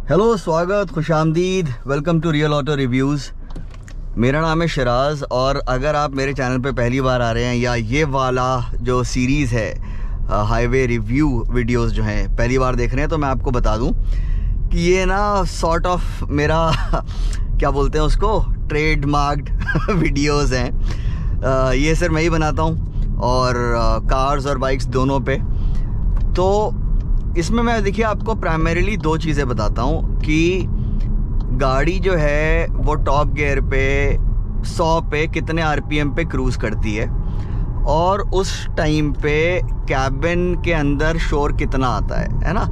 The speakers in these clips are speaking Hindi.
हेलो, स्वागत, खुशामदीद, welcome to real auto reviews. मेरा नाम है शिराज और अगर आप मेरे चैनल पे पहली बार आ रहे हैं या ये वाला जो सीरीज़ है हाईवे रिव्यू वीडियोस जो हैं पहली बार देख रहे हैं, तो मैं आपको बता दूं कि ये ना सॉर्ट ऑफ मेरा क्या बोलते हैं उसको, ट्रेडमार्क्ड वीडियोस हैं। ये सिर्फ मैं ही बनाता हूँ और कार्स और बाइक्स दोनों पे। तो इसमें मैं देखिए आपको प्राइमरीली दो चीज़ें बताता हूँ कि गाड़ी जो है वो टॉप गियर पे 100 पे कितने आरपीएम पे क्रूज़ करती है और उस टाइम पे कैबिन के अंदर शोर कितना आता है ना।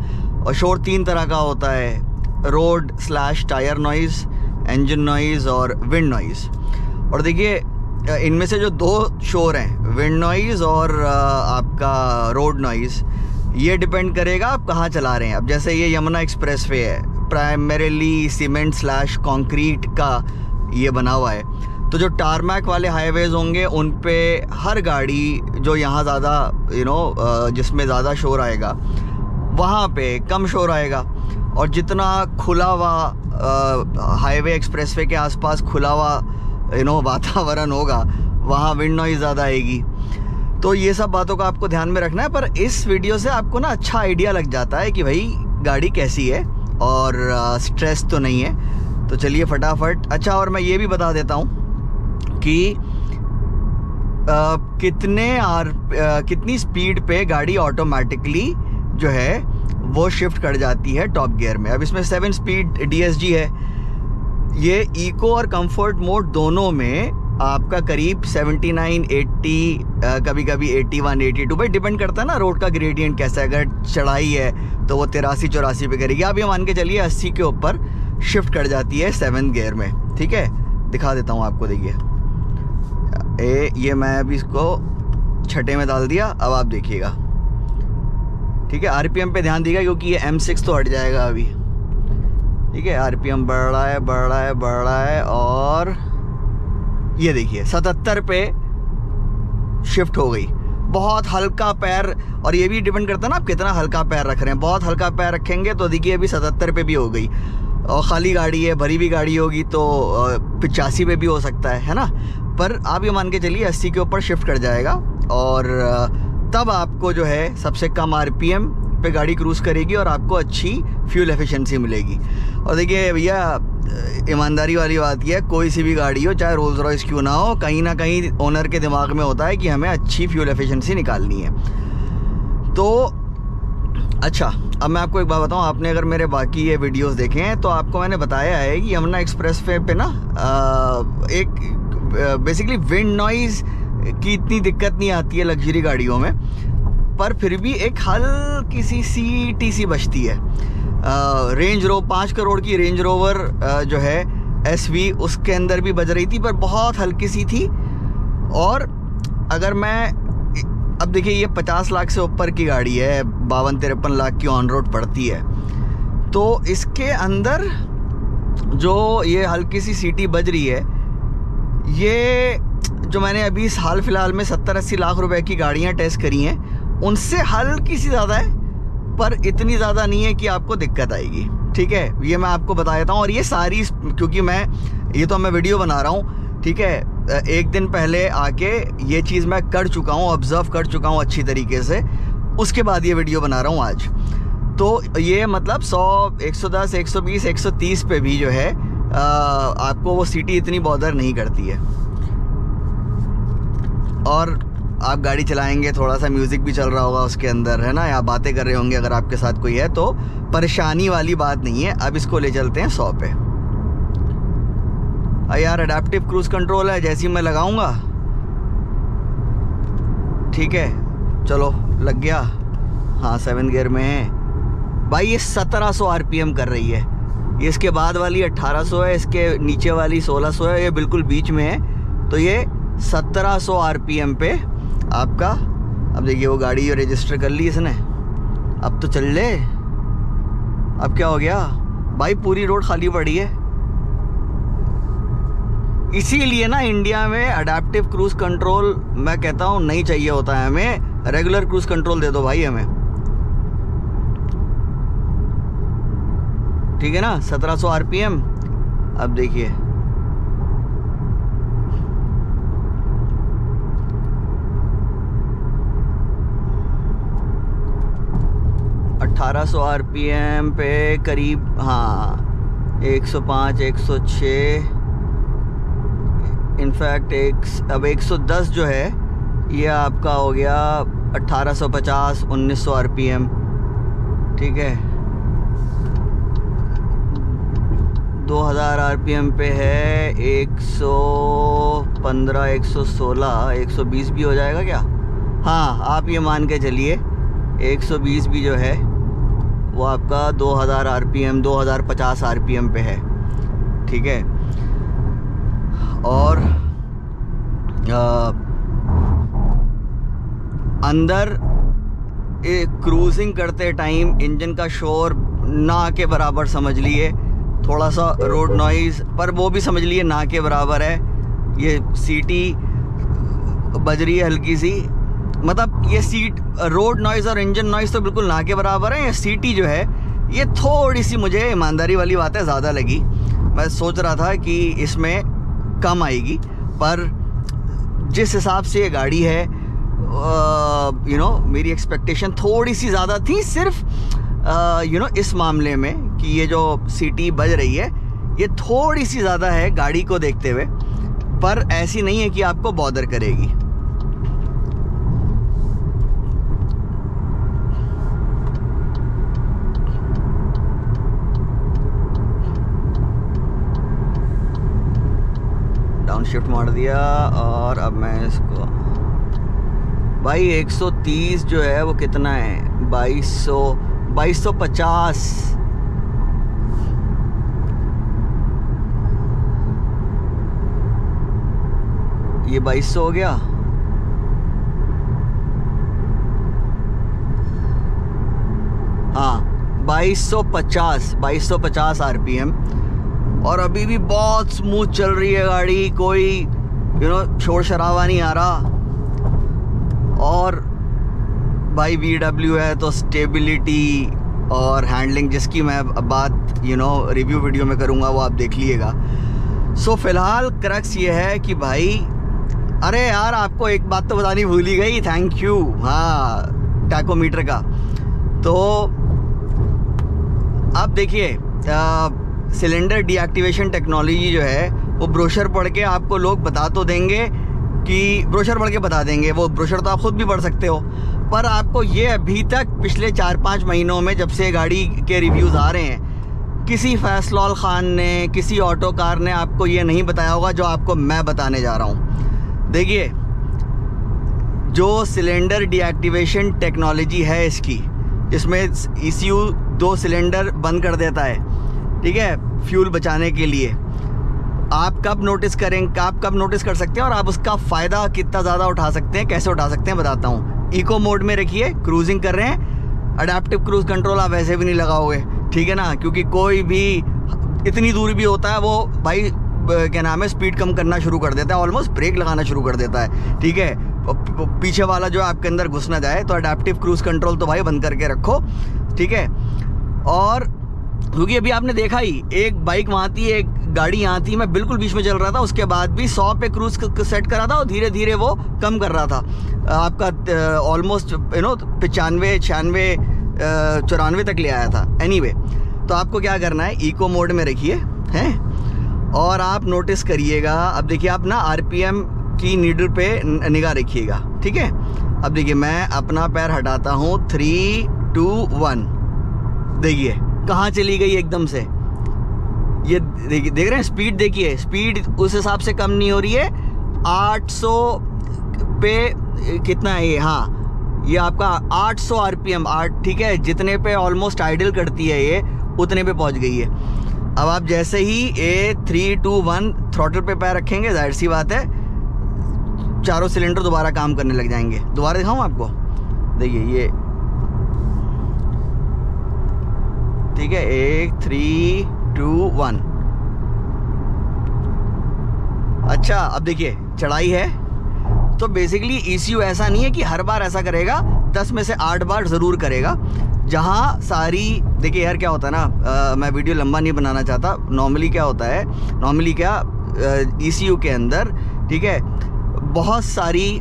और शोर 3 तरह का होता है, road / tyre noise, engine noise और विंड नॉइज़। और देखिए इनमें से जो 2 शोर हैं, विंड नॉइज़ और आपका रोड नॉइज़, ये डिपेंड करेगा आप कहाँ चला रहे हैं। अब जैसे ये यमुना एक्सप्रेस वे है, प्राइमरीली सीमेंट / कंक्रीट का ये बना हुआ है। तो जो टारमैक वाले हाईवेज़ होंगे उन पे हर गाड़ी जो यहाँ ज़्यादा जिसमें ज़्यादा शोर आएगा वहाँ पे कम शोर आएगा। और जितना खुला हुआ हाईवे एक्सप्रेसवे के आसपास खुला हुआ वातावरण होगा वहाँ विंड नॉइज़ ज़्यादा आएगी। तो ये सब बातों का आपको ध्यान में रखना है। पर इस वीडियो से आपको ना अच्छा आइडिया लग जाता है कि भाई गाड़ी कैसी है और स्ट्रेस तो नहीं है। तो चलिए फटाफट। अच्छा, और मैं ये भी बता देता हूँ कि कितनी स्पीड पे गाड़ी ऑटोमेटिकली जो है वो शिफ्ट कर जाती है टॉप गियर में। अब इसमें 7 स्पीड DSG है। ये इको और कंफर्ट मोड दोनों में आपका करीब 79, 80, कभी कभी 81, 82 पे डिपेंड करता है ना रोड का ग्रेडियंट कैसा है। अगर चढ़ाई है तो वो 83, 84 पे करेगी। आप ये मान के चलिए 80 के ऊपर शिफ्ट कर जाती है 7th गियर में। ठीक है, दिखा देता हूँ आपको। देखिए ये मैं अभी इसको 6ठे में डाल दिया। अब आप देखिएगा, ठीक है। RPM पे ध्यान दीजिएगा क्योंकि ये M6 तो हट जाएगा अभी। ठीक है, RPM बढ़ रहा है, बढ़ रहा है, बढ़ रहा है और ये देखिए 77 पे शिफ्ट हो गई। बहुत हल्का पैर, और ये भी डिपेंड करता है ना आप कितना हल्का पैर रख रहे हैं। बहुत हल्का पैर रखेंगे तो देखिए अभी 77 पे भी हो गई। और खाली गाड़ी है, भरी हुई गाड़ी होगी तो 85 पे भी हो सकता है ना। पर आप ये मान के चलिए 80 के ऊपर शिफ्ट कर जाएगा और तब आपको जो है सबसे कम RPM पे गाड़ी क्रूज़ करेगी और आपको अच्छी फ्यूल एफिशिएंसी मिलेगी। और देखिए भैया, ईमानदारी वाली बात यह है, कोई सी भी गाड़ी हो, चाहे रोल्स रॉयस क्यों ना हो, कहीं ना कहीं ओनर के दिमाग में होता है कि हमें अच्छी फ्यूल एफिशिएंसी निकालनी है। तो अच्छा, अब मैं आपको एक बात बताऊं, आपने अगर मेरे बाकी ये वीडियोस देखे हैं तो आपको मैंने बताया है कि यमुना एक्सप्रेस वे पे ना एक बेसिकली विंड नॉइज़ की इतनी दिक्कत नहीं आती है लग्जरी गाड़ियों में, पर फिर भी एक हल्की सी CTC बचती है। रेंज 5 करोड़ की रेंज रोवर जो है SV, उसके अंदर भी बज रही थी, पर बहुत हल्की सी थी। और अगर मैं अब देखिए ये 50 लाख से ऊपर की गाड़ी है, 52-53 लाख की ऑन रोड पड़ती है। तो इसके अंदर जो ये हल्की सी सीटी बज रही है, ये जो मैंने अभी हाल फिलहाल में 70-80 लाख रुपए की गाड़ियाँ टेस्ट करी हैं उनसे हल्की सी ज़्यादा है, पर इतनी ज़्यादा नहीं है कि आपको दिक्कत आएगी। ठीक है, ये मैं आपको बता देता हूँ। और ये सारी, क्योंकि मैं वीडियो बना रहा हूँ, ठीक है, एक दिन पहले आके ये चीज़ मैं कर चुका हूँ, ऑब्ज़र्व कर चुका हूँ अच्छी तरीके से, उसके बाद ये वीडियो बना रहा हूँ आज। तो ये मतलब 100, 110, 120, 130 पे भी जो है आपको वो सीटी इतनी बॉदर नहीं करती है। और आप गाड़ी चलाएंगे, थोड़ा सा म्यूज़िक भी चल रहा होगा उसके अंदर, है ना, या बातें कर रहे होंगे अगर आपके साथ कोई है, तो परेशानी वाली बात नहीं है। अब इसको ले चलते हैं 100 पे। यार अडेप्टिव क्रूज़ कंट्रोल है, जैसे ही मैं लगाऊंगा, ठीक है, चलो लग गया। हाँ, 7th गियर में है भाई। ये 1700 RPM कर रही है। ये इसके बाद वाली 1800 है, इसके नीचे वाली 1600 है, ये बिल्कुल बीच में है। तो ये 1700 RPM पे आपका, अब देखिए वो गाड़ी जो रजिस्टर कर ली इसने, अब तो चल ले। अब क्या हो गया भाई, पूरी रोड खाली पड़ी है। इसीलिए ना इंडिया में अडेप्टिव क्रूज़ कंट्रोल मैं कहता हूँ नहीं चाहिए होता है हमें, रेगुलर क्रूज़ कंट्रोल दे दो भाई हमें। ठीक है ना, 1700 आरपीएम। अब देखिए 1800 आरपीएम पे करीब, हाँ 105 106, इनफैक्ट अब 110 जो है ये आपका हो गया 1850 1900 आरपीएम। ठीक है, 2000 आरपीएम पे है 115 116 120 भी हो जाएगा क्या? हाँ, आप ये मान के चलिए 120 भी जो है वो आपका 2000 आरपीएम 2050 आरपीएम पे है। ठीक है, और अंदर क्रूजिंग करते टाइम इंजन का शोर ना के बराबर समझ लिए, थोड़ा सा रोड नॉइज़ पर वो भी समझ लिए ना के बराबर है। ये सीटी बज रही है हल्की सी, मतलब ये सीट रोड नॉइज़ और इंजन नॉइज़ तो बिल्कुल ना के बराबर है। ये सीटी जो है ये थोड़ी सी मुझे ईमानदारी वाली बात है ज़्यादा लगी। मैं सोच रहा था कि इसमें कम आएगी, पर जिस हिसाब से ये गाड़ी है मेरी एक्सपेक्टेशन थोड़ी सी ज़्यादा थी, सिर्फ इस मामले में कि ये जो सीटी बज रही है ये थोड़ी सी ज़्यादा है गाड़ी को देखते हुए, पर ऐसी नहीं है कि आपको बॉदर करेगी। डाउन शिफ्ट मार दिया और अब मैं इसको भाई 130 जो है वो कितना है 2250। ये 2200 हो गया। हाँ 2250 आरपीएम, और अभी भी बहुत स्मूथ चल रही है गाड़ी, कोई शोर शराबा नहीं आ रहा। और भाई VW है तो स्टेबिलिटी और हैंडलिंग जिसकी मैं बात रिव्यू वीडियो में करूँगा वो आप देख लीजिएगा। सो फिलहाल क्रक्स ये है कि भाई, अरे यार आपको एक बात तो बतानी भूल ही गई, थैंक यू। हाँ, टैकोमीटर का। तो आप देखिए सिलेंडर डीएक्टिवेशन टेक्नोलॉजी जो है वो ब्रोशर पढ़ के आपको लोग बता तो देंगे कि ब्रोशर पढ़ के बता देंगे, वो ब्रोशर तो आप ख़ुद भी पढ़ सकते हो, पर आपको ये अभी तक पिछले 4-5 महीनों में जब से गाड़ी के रिव्यूज़ आ रहे हैं, किसी फैसलौल ख़ान ने, किसी ऑटो कार ने आपको ये नहीं बताया होगा जो आपको मैं बताने जा रहा हूँ। देखिए, जो सिलेंडर डीएक्टिवेशन टेक्नोलॉजी है इसकी, इसमें ECU 2 सिलेंडर बंद कर देता है, ठीक है, फ्यूल बचाने के लिए। आप कब नोटिस कर सकते हैं और आप उसका फ़ायदा कितना ज़्यादा उठा सकते हैं, कैसे उठा सकते हैं बताता हूँ। इको मोड में रखिए, क्रूजिंग कर रहे हैं, अडेप्टिव क्रूज़ कंट्रोल आप वैसे भी नहीं लगाओगे, ठीक है ना, क्योंकि कोई भी इतनी दूरी भी होता है वो भाई क्या नाम है स्पीड कम करना शुरू कर देता है, ऑलमोस्ट ब्रेक लगाना शुरू कर देता है। ठीक है, पीछे वाला जो आपके अंदर घुस ना जाए, तो अडेप्टिव क्रूज़ कंट्रोल तो भाई बंद करके रखो, ठीक है। और क्योंकि अभी आपने देखा ही, एक बाइक वहाँ थी, एक गाड़ी यहाँ थी, मैं बिल्कुल बीच में चल रहा था, उसके बाद भी 100 पे क्रूज़ सेट करा था और धीरे धीरे वो कम कर रहा था आपका ऑलमोस्ट 95 96 94 तक ले आया था। एनीवे, तो आपको क्या करना है, इको मोड में रखिए हैं, और आप नोटिस करिएगा। अब देखिए, आप ना RPM की नीडल पे निगाह रखिएगा, ठीक है। अब देखिए, मैं अपना पैर हटाता हूँ, 3 2 1, देखिए कहाँ चली गई एकदम से। ये देखिए, देख रहे हैं स्पीड, देखिए स्पीड उस हिसाब से कम नहीं हो रही है। 800 पे कितना है ये, हाँ ये आपका 800 RPM, ठीक है, जितने पे ऑलमोस्ट आइडल करती है ये, उतने पे पहुंच गई है। अब आप जैसे ही 3 2 1 थ्रॉटल पे पैर रखेंगे, जाहिर सी बात है चारों सिलेंडर दोबारा काम करने लग जाएंगे। दोबारा दिखाऊं आपको, देखिए ये, ठीक है, 1 3 2 1। अच्छा, अब देखिए चढ़ाई है, तो बेसिकली ECU ऐसा नहीं है कि हर बार ऐसा करेगा, 10 में से 8 बार ज़रूर करेगा। जहाँ सारी, देखिए यार क्या होता है ना, मैं वीडियो लंबा नहीं बनाना चाहता। नॉर्मली क्या होता है, नॉर्मली क्या ECU के अंदर, ठीक है, बहुत सारी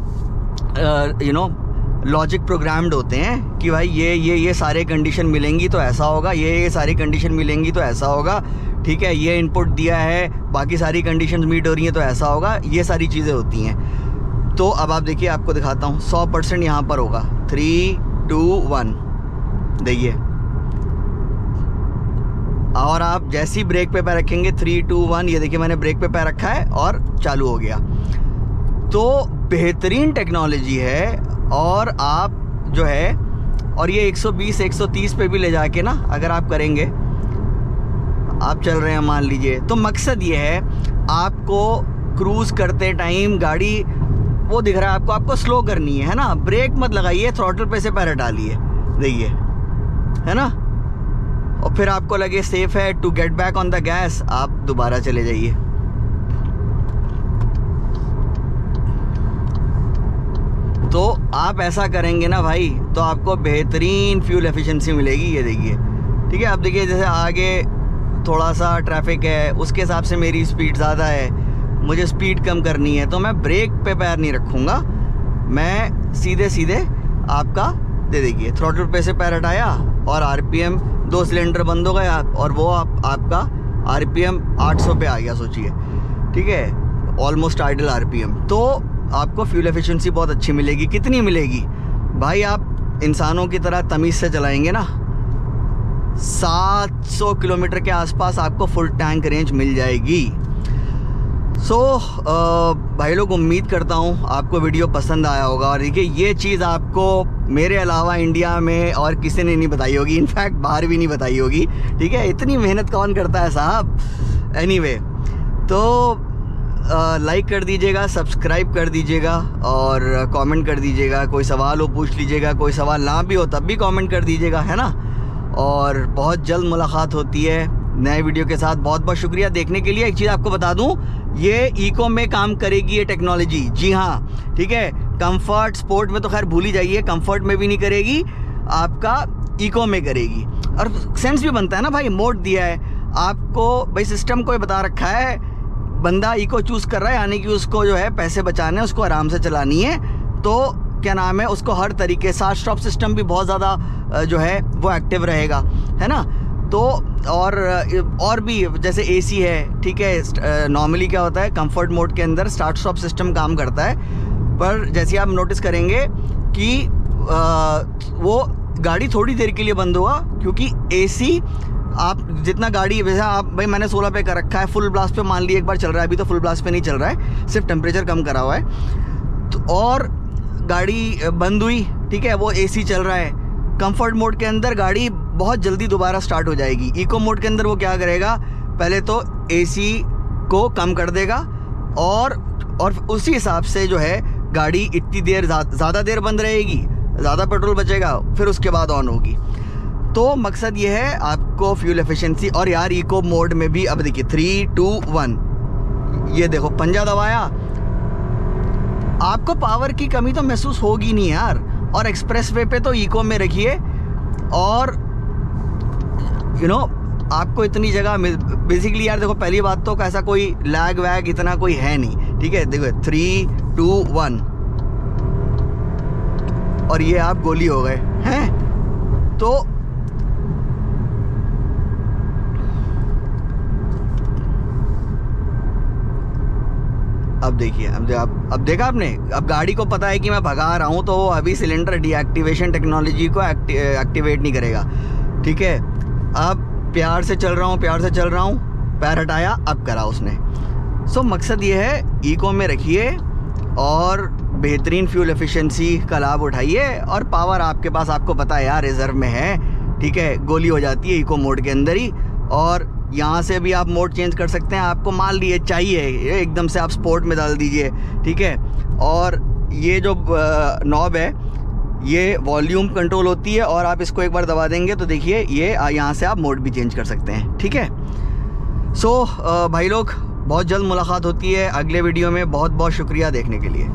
लॉजिक प्रोग्राम्ड होते हैं कि भाई ये सारे कंडीशन मिलेंगी तो ऐसा होगा, ये सारी कंडीशन मिलेंगी तो ऐसा होगा, ठीक है, ये इनपुट दिया है, बाकी सारी कंडीशंस मीट हो रही हैं तो ऐसा होगा, ये सारी चीज़ें होती हैं। तो अब आप देखिए, आपको दिखाता हूँ 100% यहाँ पर होगा। 3 2 1 देखिए, और आप जैसे ही ब्रेक पे पैर रखेंगे 3 2 1, ये देखिए मैंने ब्रेक पे पैर रखा है और चालू हो गया। तो बेहतरीन टेक्नोलॉजी है। और आप जो है, और ये 120 130 पे भी ले जाके ना अगर आप करेंगे, आप चल रहे हैं मान लीजिए, तो मकसद ये है आपको क्रूज़ करते टाइम गाड़ी वो दिख रहा है आपको स्लो करनी है ना, ब्रेक मत लगाइए, थ्रॉटल पे से पैर डालिए, देखिए, है ना, और फिर आपको लगे सेफ है to get back on the gas, आप दोबारा चले जाइए। तो आप ऐसा करेंगे ना भाई, तो आपको बेहतरीन फ्यूल एफिशिएंसी मिलेगी। ये देखिए, ठीक है, अब देखिए जैसे आगे थोड़ा सा ट्रैफिक है, उसके हिसाब से मेरी स्पीड ज़्यादा है, मुझे स्पीड कम करनी है, तो मैं ब्रेक पे पैर नहीं रखूँगा, मैं सीधे सीधे आपका दे देखिए, थ्रॉटल पे से पैर हटाया और RPM 2 सिलेंडर बंद हो गया और वो आपका RPM 800 पे आ गया, सोचिए, ठीक है, ऑलमोस्ट आइडल RPM। तो आपको फ्यूल एफिशिएंसी बहुत अच्छी मिलेगी। कितनी मिलेगी भाई, आप इंसानों की तरह तमीज़ से चलाएंगे ना, 700 किलोमीटर के आसपास आपको फुल टैंक रेंज मिल जाएगी। भाई लोग, उम्मीद करता हूँ आपको वीडियो पसंद आया होगा। और देखिए, ये चीज़ आपको मेरे अलावा इंडिया में और किसी ने नहीं बताई होगी, इनफैक्ट बाहर भी नहीं बताई होगी, ठीक है, इतनी मेहनत कौन करता है साहब। एनीवे, तो लाइक कर दीजिएगा, सब्सक्राइब कर दीजिएगा और कमेंट कर दीजिएगा। कोई सवाल हो पूछ लीजिएगा, कोई सवाल ना भी हो तब भी कमेंट कर दीजिएगा, है ना। और बहुत जल्द मुलाकात होती है नए वीडियो के साथ। बहुत बहुत शुक्रिया देखने के लिए। एक चीज़ आपको बता दूं, ये इको में काम करेगी ये टेक्नोलॉजी, जी हाँ, ठीक है। कंफर्ट स्पोर्ट में तो खैर भूल ही जाइए, कंफर्ट में भी नहीं करेगी, आपका इको में करेगी। और सेंस भी बनता है ना भाई, मोड दिया है आपको भाई, सिस्टम को बता रखा है, बंदा इको चूज़ कर रहा है, यानी कि उसको जो है पैसे बचाने हैं, उसको आराम से चलानी है, तो क्या नाम है, उसको हर तरीके से स्टॉप सिस्टम भी बहुत ज़्यादा जो है वो एक्टिव रहेगा, है ना। तो और भी जैसे AC है, ठीक है, नॉर्मली क्या होता है, कंफर्ट मोड के अंदर स्टार्ट स्टॉप सिस्टम काम करता है, पर जैसे आप नोटिस करेंगे कि वो गाड़ी थोड़ी देर के लिए बंद होगा, क्योंकि AC आप जितना गाड़ी, वैसे आप भाई मैंने 16 पे कर रखा है, फुल ब्लास्ट पे मान ली एक बार चल रहा है, अभी तो फुल ब्लास्ट पे नहीं चल रहा है, सिर्फ टेम्परेचर कम करा हुआ है, तो और गाड़ी बंद हुई, ठीक है, वो AC चल रहा है। कंफर्ट मोड के अंदर गाड़ी बहुत जल्दी दोबारा स्टार्ट हो जाएगी। इको मोड के अंदर वो क्या करेगा, पहले तो AC को कम कर देगा और उसी हिसाब से जो है गाड़ी इतनी देर ज़्यादा देर बंद रहेगी, ज़्यादा पेट्रोल बचेगा, फिर उसके बाद ऑन होगी। तो मकसद ये है आपको फ्यूल एफिशिएंसी। और यार इको मोड में भी अब देखिए 3 2 1, ये देखो पंजा दबाया, आपको पावर की कमी तो महसूस होगी नहीं यार। और एक्सप्रेस वे पे तो इको में रखिए और आपको इतनी जगह बेसिकली यार देखो, पहली बात तो ऐसा कोई लैग वैग इतना कोई है नहीं, ठीक है। देखो 3 2 1 और ये आप गोली हो गए हैं। तो अब देखिए, अब देखा आपने, अब गाड़ी को पता है कि मैं भगा रहा हूँ, तो वो अभी सिलेंडर डीएक्टिवेशन टेक्नोलॉजी को एक्टिवेट नहीं करेगा, ठीक है। अब प्यार से चल रहा हूँ, पैर हटाया, अब करा उसने। मकसद ये है, इको में रखिए और बेहतरीन फ्यूल एफिशिएंसी का लाभ उठाइए। और पावर आपके पास, आपको पता है यार, रिजर्व में है, ठीक है, गोली हो जाती है इको मोड के अंदर ही। और यहाँ से भी आप मोड चेंज कर सकते हैं, आपको मान लिए चाहिए एकदम से आप स्पोर्ट में डाल दीजिए, ठीक है। और ये जो नॉब है, ये वॉल्यूम कंट्रोल होती है, और आप इसको एक बार दबा देंगे तो देखिए ये यहाँ से आप मोड भी चेंज कर सकते हैं, ठीक है। भाई लोग, बहुत जल्द मुलाकात होती है अगले वीडियो में। बहुत बहुत शुक्रिया देखने के लिए।